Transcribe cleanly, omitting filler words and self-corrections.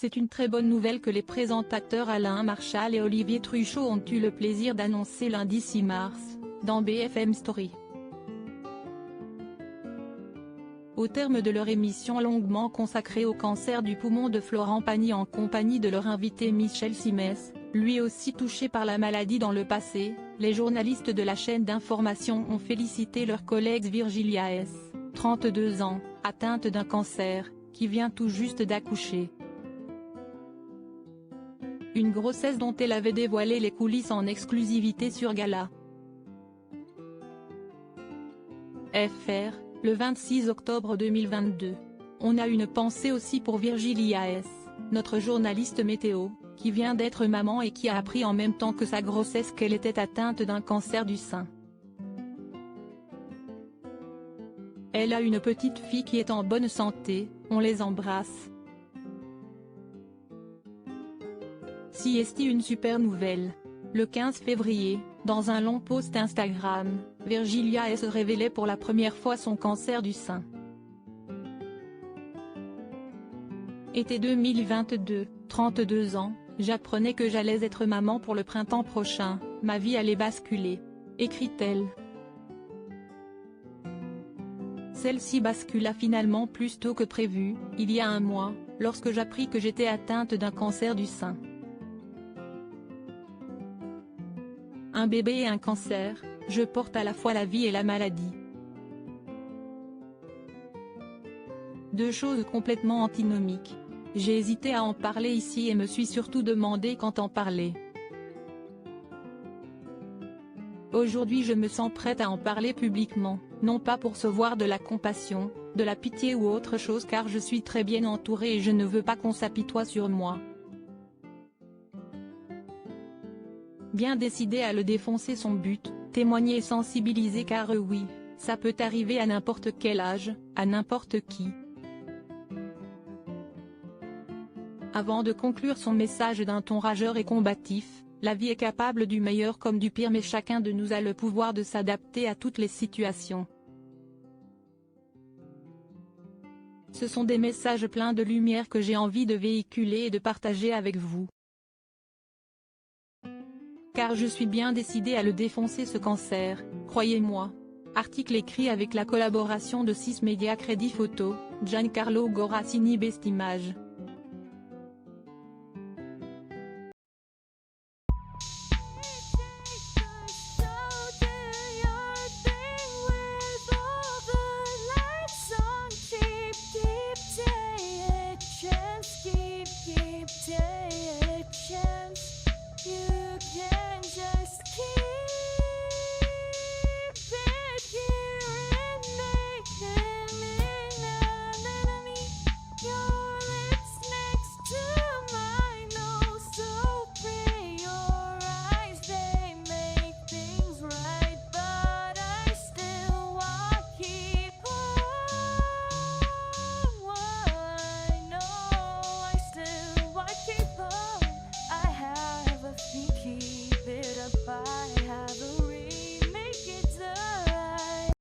C'est une très bonne nouvelle que les présentateurs Alain Marchal et Olivier Truchot ont eu le plaisir d'annoncer lundi 6 mars, dans BFM Story. Au terme de leur émission longuement consacrée au cancer du poumon de Florent Pagny en compagnie de leur invité Michel Simès, lui aussi touché par la maladie dans le passé, les journalistes de la chaîne d'information ont félicité leur collègue Virgilia S., 32 ans, atteinte d'un cancer, qui vient tout juste d'accoucher. Une grossesse dont elle avait dévoilé les coulisses en exclusivité sur Gala. FR, le 26 octobre 2022. On a une pensée aussi pour Virgilia S., notre journaliste météo, qui vient d'être maman et qui a appris en même temps que sa grossesse qu'elle était atteinte d'un cancer du sein. Elle a une petite fille qui est en bonne santé, on les embrasse. Si est une super nouvelle. Le 15 février, dans un long post Instagram, Virgilia S. révélait pour la première fois son cancer du sein. Été 2022, 32 ans, j'apprenais que j'allais être maman pour le printemps prochain, ma vie allait basculer, écrit-elle. Celle-ci bascula finalement plus tôt que prévu, il y a un mois, lorsque j'appris que j'étais atteinte d'un cancer du sein. Un bébé et un cancer, je porte à la fois la vie et la maladie. Deux choses complètement antinomiques. J'ai hésité à en parler ici et me suis surtout demandé quand en parler. Aujourd'hui je me sens prête à en parler publiquement, non pas pour recevoir de la compassion, de la pitié ou autre chose car je suis très bien entourée et je ne veux pas qu'on s'apitoie sur moi. Bien décidé à le défoncer son but, témoigner et sensibiliser car oui, ça peut arriver à n'importe quel âge, à n'importe qui. Avant de conclure son message d'un ton rageur et combatif, la vie est capable du meilleur comme du pire mais chacun de nous a le pouvoir de s'adapter à toutes les situations. Ce sont des messages pleins de lumière que j'ai envie de véhiculer et de partager avec vous. Car je suis bien décidée à le défoncer ce cancer, croyez-moi. Article écrit avec la collaboration de 6 médias Crédit Photo, Giancarlo Gorassini Best Image. You can just keep